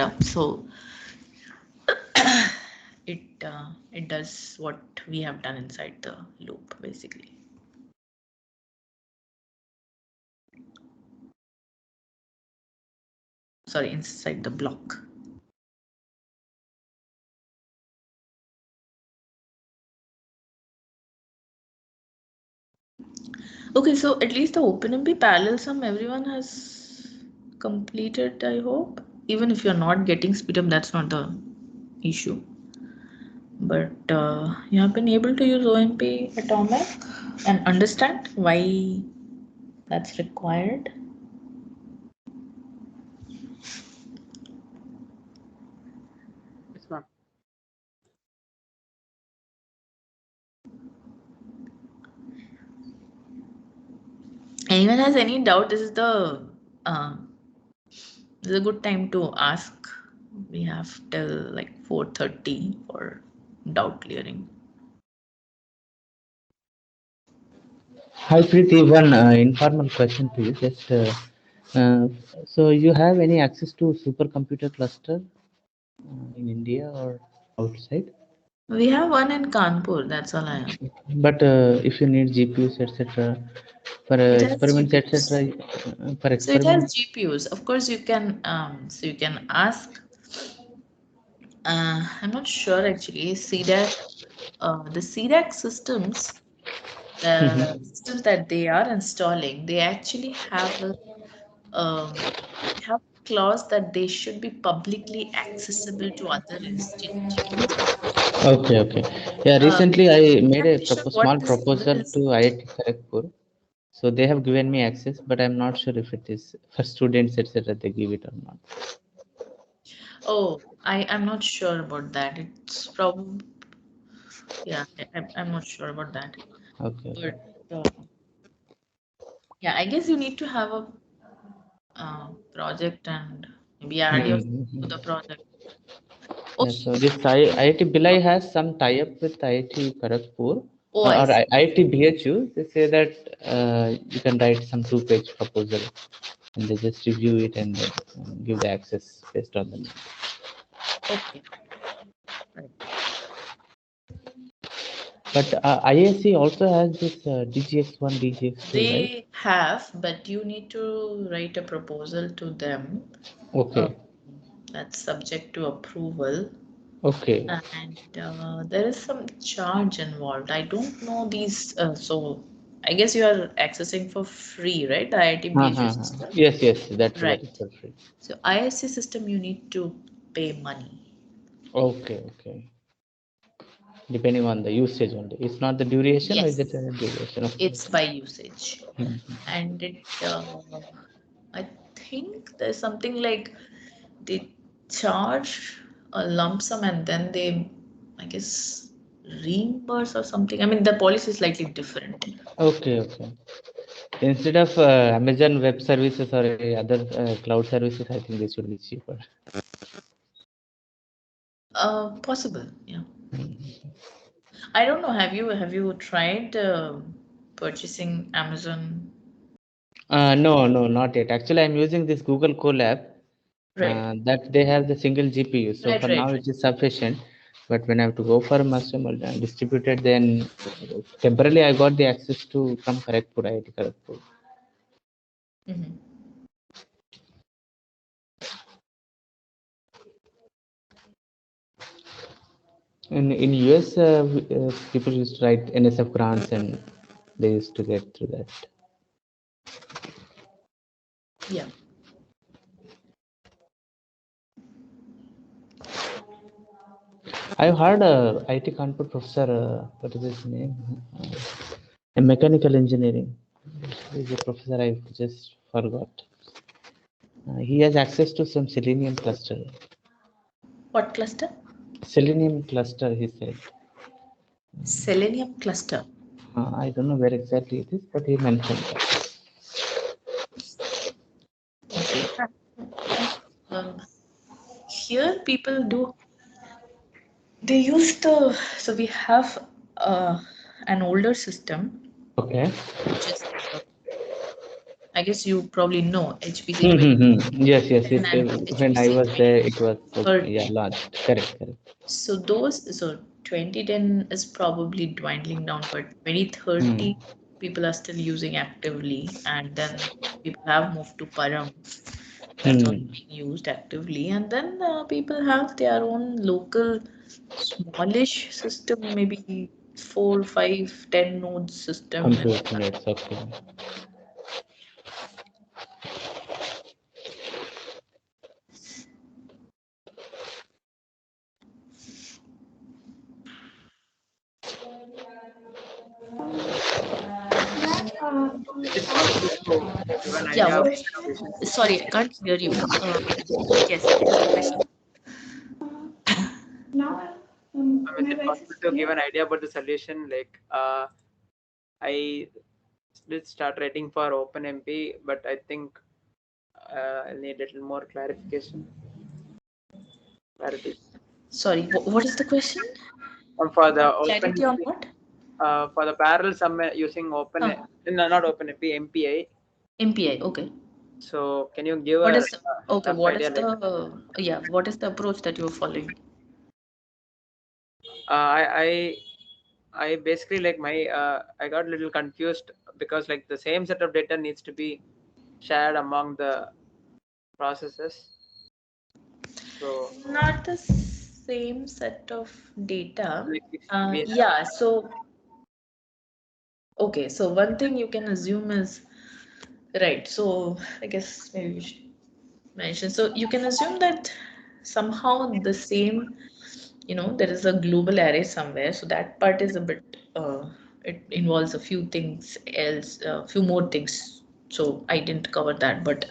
up. So it does what we have done inside the loop basically. Sorry, inside the block. Okay, so at least the OpenMP parallel sum everyone has completed, I hope. Even if you're not getting speed up, that's not the issue. But you have been able to use OMP atomic and understand why that's required. Yes, ma'am. Anyone has any doubt? Uh, this is a good time to ask. We have till like 4:30 for doubt clearing. Hi Preeti, one informal question to you. Uh, so you have any access to supercomputer cluster in India or outside? We have one in Kanpur. That's all I have. But if you need GPUs, etc., for It has experiments, GPUs. etc., for So it has experiments. GPUs. Of course, you can. So you can ask. I'm not sure actually. CDAC. The CDAC systems, the Mhm. systems that they are installing, they actually have a have clause that they should be publicly accessible to other institutes. Okay, okay. Yeah, Uh, recently I I'm made not a very sure small what this symbol proposal is. to IIT Kharagpur. So they have given me access, but I'm not sure if it is for students, etc. They give it or not. Oh, I'm not sure about that. It's probably, yeah, I'm not sure about that. Okay, okay. But yeah, I guess you need to have a project and maybe add your to Mhm. the project. Yeah, Okay. so this IIT Bhilai has some tie-up with IIT Kharagpur Oh, I or see. IIT BHU. They say that you can write some two-page proposal and they just review it and give the access based on the need. Okay. Right. But ISC also has this DGX1, DGX2, right? They have, but you need to write a proposal to them. Uh, Okay, that's subject to approval, okay. and there is some charge involved. I don't know these. So I guess you are accessing for free, right? The IIT BHU Uh-huh. system. Yes, yes, that is Right. for free. So ISC system, you need to pay money. Okay, okay. Depending on the usage only. It's not the duration or is it Yes, a duration? Okay, it's okay. by usage, and I think there's something like they charge a lump sum and then they, I guess, reimburse or something. I mean, the policy is slightly different. Okay, okay. Instead of Amazon Web Services or any other cloud services, I think this should be cheaper. Possible, yeah. I don't know. Have you tried purchasing Amazon? No, no, not yet. Actually, I'm using this Google Colab Right, that they have the single GPU. So right, for now, right, right. it is sufficient. But when I have to go for mushroom or distributed, then temporarily I got the access to from Kharagpur, IIT Kharagpur. Hmm. In US, people used to write NSF grants and they used to get through that. Yeah. I've heard IT Kanpur professor, what is his name? A mechanical engineering. He's a professor I just forgot. He has access to some Selenium cluster. What cluster? Selenium cluster, he said. Selenium cluster. I don't know where exactly it is, but he mentioned that. Okay. Um, Here people do. They use the. So we have an older system, Okay. which is. I guess you probably know HPC Hmm, 20 hmm, hmm. Yes, yes. and When I HPC was there, it was 2030. launched. Correct, correct. So 2010 is probably dwindling down, but Hmm. 2030 people are still using actively, and then people have moved to Param. That's also Hmm. being used actively, and then people have their own local smallish system, maybe 4, 5, 10 nodes system. Compute units. Okay. Ma'am, Is it possible to give an Yeah, idea what of is the solution? sorry, I can't hear you. Yes, what is the question? now Is my it voice possible is to give clear. an idea about the solution? Like, I did start writing for OpenMP, but I think I'll need a little more clarity. Sorry, what is the question? For the Clarity on OpenMP, what? for the parallel sum using Ah, no, not OpenMP, MPI. MPI, okay. So can you give What a is okay, rough what is idea? the Like, yeah, what is the approach that you're following? I basically like my I got a little confused because like the same set of data needs to be shared among the processes. So Not the same set of data. like if we have Yeah, so okay, so one thing you can assume is right. So I guess maybe we should mention. So you can assume that somehow the same, there is a global array somewhere. So that part is a bit, it involves a few things else, a few more things. So I didn't cover that, but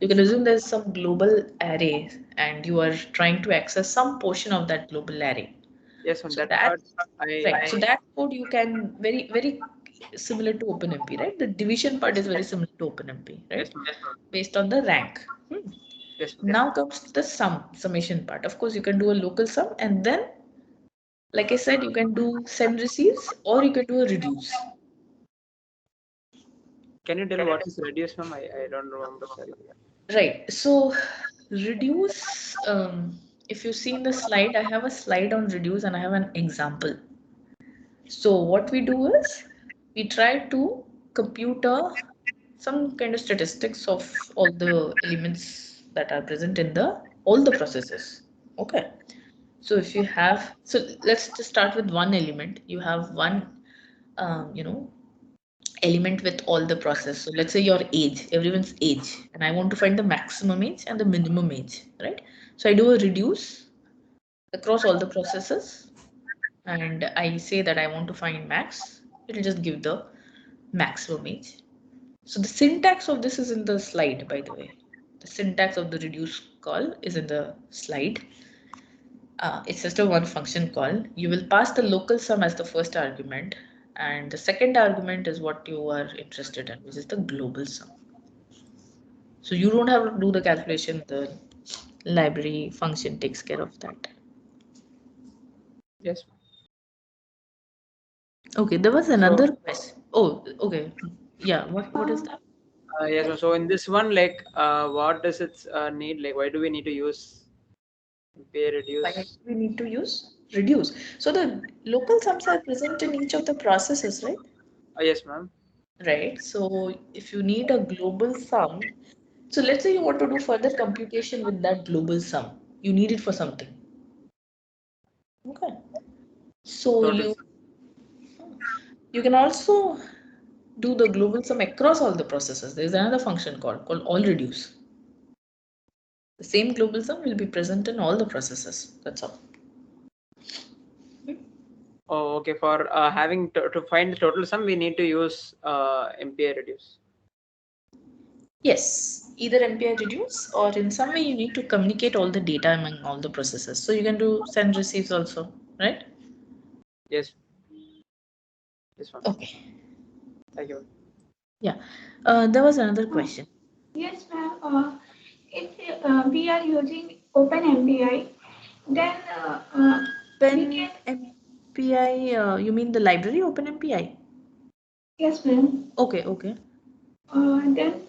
you can assume there's some global array and you are trying to access some portion of that global array. yes on So that that, part I right. So that code you can very, very similar to OpenMP, right? The division part is very similar to OpenMP, yes right? ma'am. Based on the rank. Hmm. Yes ma'am. Now comes the summation part. Of course, you can do a local sum and then, like I said, you can do send receives or you can do a reduce. Can you tell what is reduce ma'am? I don't remember, sorry. Right. So reduce, if you see in the slide, I have a slide on reduce and I have an example. So what we do is we try to compute some kind of statistics of all the elements that are present in the all the processes. Okay. So if you have, so let's just start with one element. You have one, element with all the process. So let's say your age, everyone's age, and I want to find the maximum age and the minimum age, right? So I do a reduce across all the processes, and I say that I want to find max. It'll just give the maximum age. So the syntax of this is in the slide, by the way. The syntax of the reduce call is in the slide. It's just a one function call. You will pass the local sum as the first argument, and the second argument is what you are interested in, which is the global sum. So you don't have to do the calculation, the library function takes care of that. Yes ma'am. Okay, there was So another question. Oh, okay. Yeah, what is that? yes ma'am. So in this one, like what does it need? Like why do we need to use pay Why do reduce? we need to use reduce? So the local sums are present in each of the processes, right? Yes ma'am. Right. So if you need a global sum, so let's say you want to do further computation with that global sum. You need it for something. Okay. So Total you can also do the global sum across all the processes. There is another function called all reduce. The same global sum will be present in all the processes. That's all. Oh, okay. For having to find the total sum, we need to use MPI reduce. Yes, either MPI reduce or in some way you need to communicate all the data among all the processes. So you can do send receives also, right? Yes, this one. Okay. Thank you. Yeah. There was another question. Yes, ma'am. If we are using OpenMPI, then we Open can. MPI, you mean the library Open MPI? Yes, ma'am. Okay, okay. Then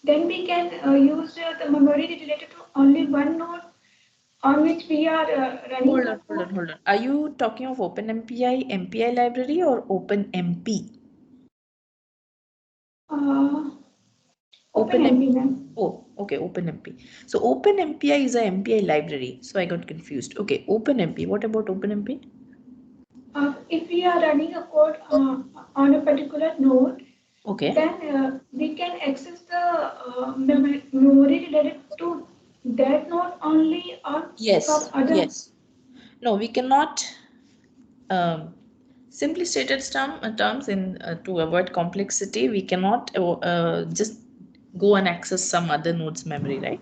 then we can use the memory related to only one node on which we are running Hold the on, hold on, code. hold on. Are you talking of OpenMPI, MPI library or OpenMP? Uh, OpenMP. OpenMP, ma'am. Oh, okay, OpenMP. So OpenMPI is a MPI library. So I got confused. Okay, OpenMP. What about OpenMP? If we are running a code on a particular node, Okay. then we can access the memory related to that node only or from Yes, other. yes. No, we cannot. Um, Simply stated terms in to avoid complexity, we cannot just go and access some other node's memory, right?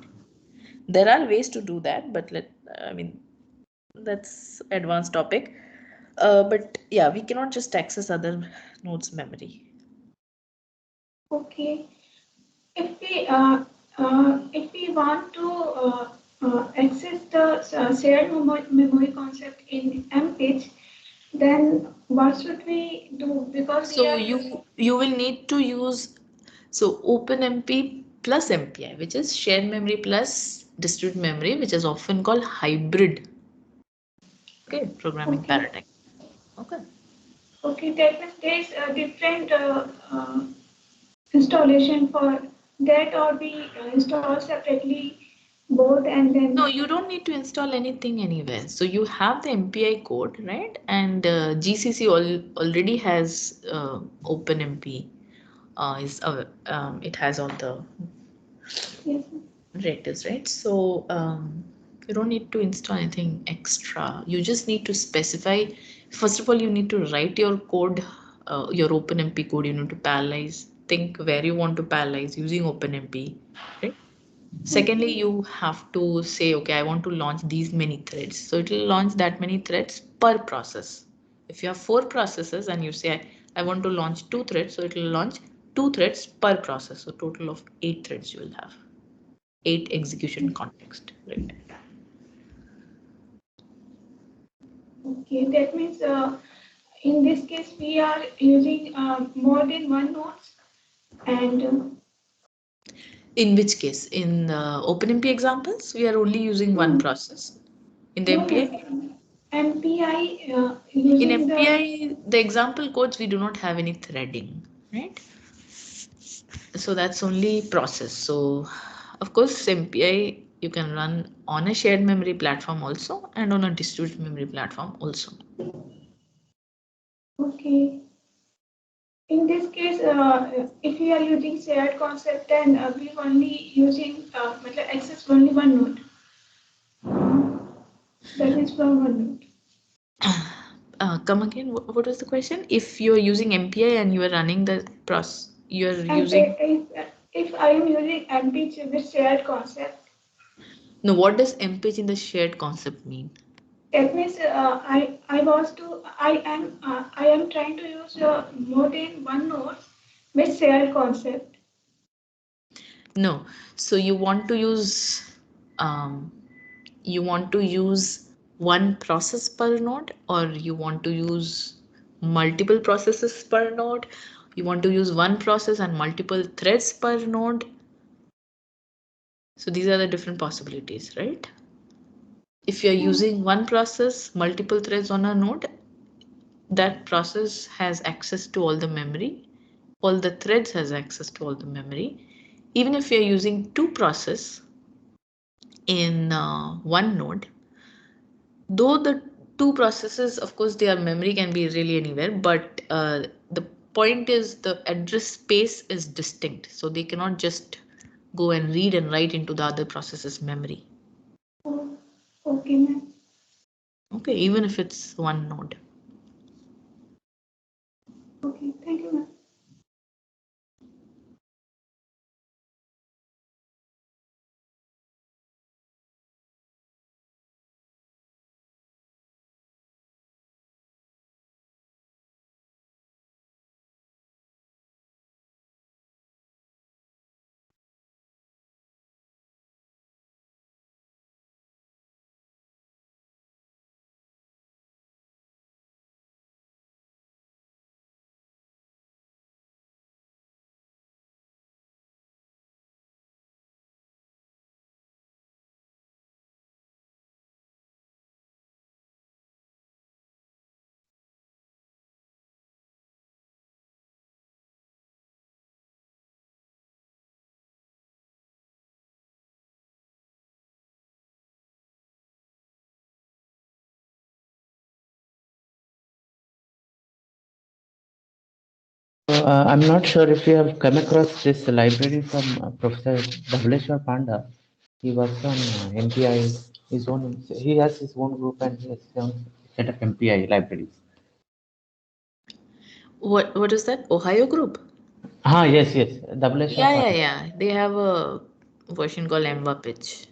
There are ways to do that, but I mean, that's advanced topic. But yeah, we cannot just access other nodes' memory. Okay. If we want to access the shared memory concept in MPage, then what should we do? Because we So are using. you will need to use OpenMP plus MPI, which is shared memory plus distributed memory, which is often called hybrid. Okay, programming Okay. paradigm. Okay. Okay, that means there is a different installation for that, or we install separately both and No, then. you don't need to install anything anywhere. So you have the MPI code, right? And GCC already has OpenMP. It has all the Yes. directives, right? So you don't need to install anything extra. You just need to specify. First of all, you need to write your code, your OpenMP code. You need to parallelize. Think where you want to parallelize using OpenMP, right? Secondly, Okay. you have to say, okay, I want to launch these many threads. So it will launch that many threads per process. If you have four processes and you say, I want to launch two threads, so it will launch two threads per process. So total of eight threads you will have, eight execution context, right? Okay, that means in this case we are using more than one nodes and In which case, in OpenMP examples, we are only using one no, process. In the no MPI, ma'am. MPI in using the. MPI, the example codes, we do not have any threading, right? So that's only process. So of course MPI you can run on a shared memory platform also and on a distributed memory platform also. Okay. In this case, if we are using shared concept, then we only using access only one node. That is from one node. Come again, what was the question? If you're using MPI and you are running the process, you're And using. if I am using MP with shared concept, No, what does MPage in the shared concept mean? that means I am trying to use more than one node with shared concept. No, so um, you want to use one process per node, or you want to use multiple processes per node, you want to use one process and multiple threads per node. So these are the different possibilities, right? If you're Yeah. using one process, multiple threads on a node, that process has access to all the memory, all the threads has access to all the memory. Even if you're using two process in one node, though the two processes, of course their memory can be really anywhere, but the point is the address space is distinct, so they cannot just go and read and write into the other process's memory. Oh, okay, ma'am. Okay, even if it's one node. Okay, thank you, ma'am. I'm not sure if you have come across this library from Professor Dhableshwar Panda. He works on MPI, his own. He has his own group and he has his own set of MPI libraries. What is that? Ohio group? Yes, yes. Dhableshwar Yeah, yeah, Panda. yeah. They have a version called Enva Pitch.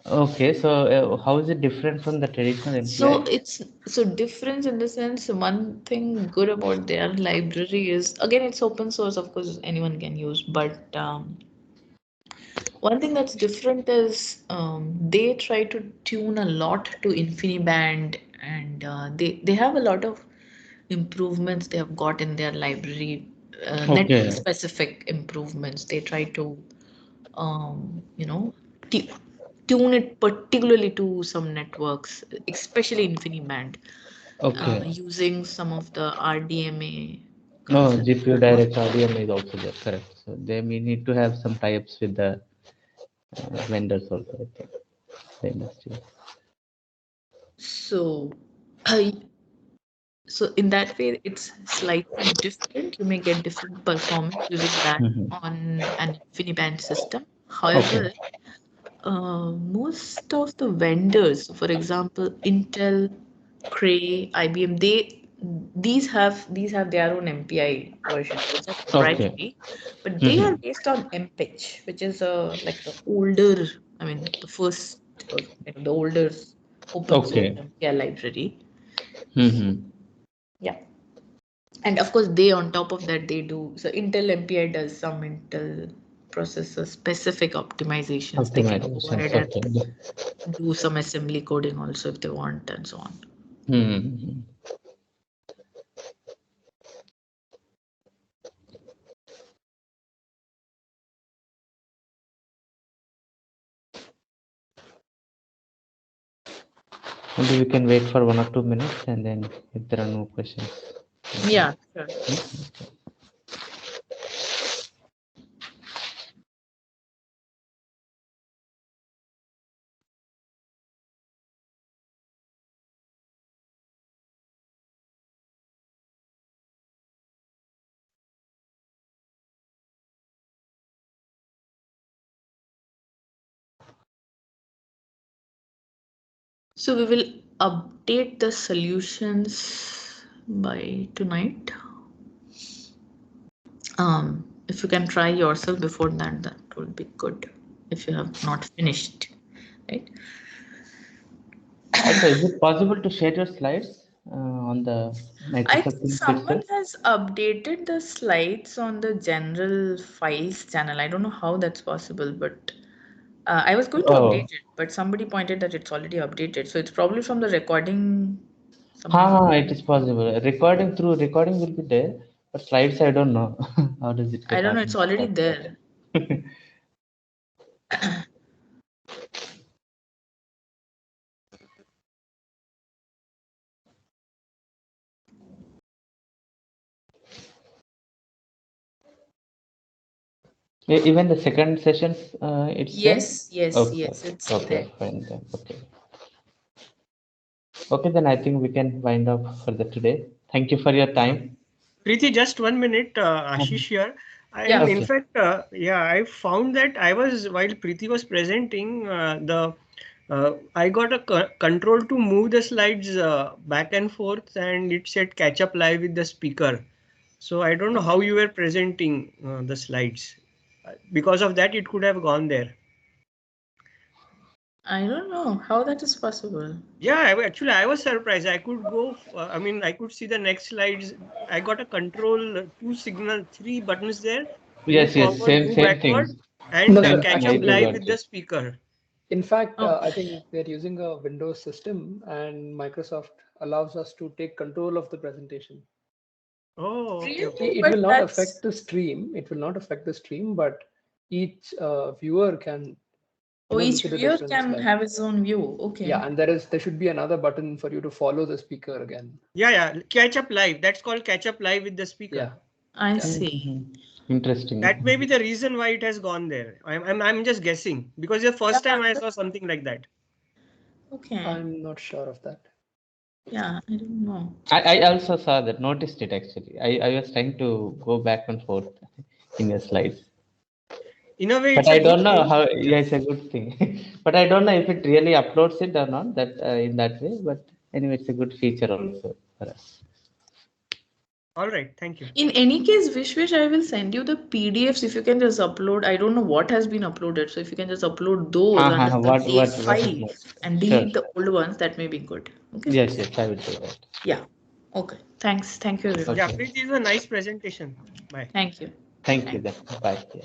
Okay, so how is it different from the traditional So MPI? it's so different in the sense one thing good about their library is again it's open source, of course anyone can use, but one thing that's different is they try to tune a lot to InfiniBand, and they have a lot of improvements they have got in their library, network Okay, specific improvements. They try to you know tu- tune it particularly to some networks, especially InfiniBand, okay. using some of the RDMA No, concepts. GPU direct RDM is also there, correct. So they may need to have some tie-ups with the vendors also, I think, the industry. So, so in that way, it's slightly different. You may get different performance using that Mhm. on an InfiniBand system. Okay, However, most of the vendors, for example, Intel, Cray, IBM, these have their own MPI versions, which are okay. proprietary, but they are Mhm. based on MPitch, which is like the older, I mean, the first, or the older open source Okay. MPI library. Mhm. Yeah. And of course, they on top of that, they do. So Intel MPI does some Intel processor specific optimizations. They can go Optimizations, ahead and okay. do some assembly coding also if they want, and so on. Mhm. Maybe we can wait for 1 or 2 minutes and then if there are no questions. we can- Yeah, sure. So we will update the solutions by tonight. If you can try yourself before that, that would be good. If you have not finished, right? Also, is it possible to share your slides on the I Microsoft think Teams someone itself? has updated the slides on the general files channel. I don't know how that's possible, but I was going to Oh, update it, but somebody pointed that it's already updated. So it's probably from the recording. Some it is possible. Recording through recording will be there, but slides I don't know. How does it I get don't know. It's already automatically there. uploaded? Even the second sessions, it's there? Yes, yes, Okay, yes. It's there. okay, fine then. Okay. Okay, then I think we can wind up for the today. Thank you for your time. Preeti, just 1 minute, Mhm. Ashish here. And Yeah. in Okay. fact, yeah, I found that while Preeti was presenting, I got a control to move the slides back and forth, and it said catch up live with the speaker. So I don't know how you were presenting the slides. Because of that, it could have gone there. I don't know how that is possible. Yeah, actually, I was surprised. I could go. I mean, I could see the next slides. I got a control, two signal, three buttons there. Move Yes, yes, forward, same move same backward, things. and No, sir. catch I up too Actually, live got with the it. speaker. in fact, Oh, I think they're using a Windows system, and Microsoft allows us to take control of the presentation. Oh, okay, really? okay. It But will not affect that's the stream. It will not affect the stream, but each viewer can, oh, each look at a viewer different can slide. have his own view. Okay. Yeah, and there should be another button for you to follow the speaker again. Yeah, yeah. Catch up live. That's called catch up live with the speaker. Yeah, I yeah. see. Mhm. Interesting. That may be the reason why it has gone there. I'm just guessing because the Yeah, first time I that- saw something like that. okay. I'm not sure of that. Yeah, I don't know. I also saw that, noticed it actually. I was trying to go back and forth in your slides. In a way, But it's a I good don't know thing. how. Yeah, it's a good thing. But I don't know if it really uploads it or not. That in that way. But anyway, it's a good feature also for us. All right, thank you. In any case, wish I will send you the PDFs if you can just upload. I don't know what has been uploaded, so if you can just upload those under the What save what is file next? and Sure. delete the old ones, that may be good. Okay. Yes, I will do that. Yeah. Okay. Thanks. Thank you, everyone. Yeah, Okay. Preeti, is a nice presentation. Bye. Thank you. Thank you then. Bye. Yeah.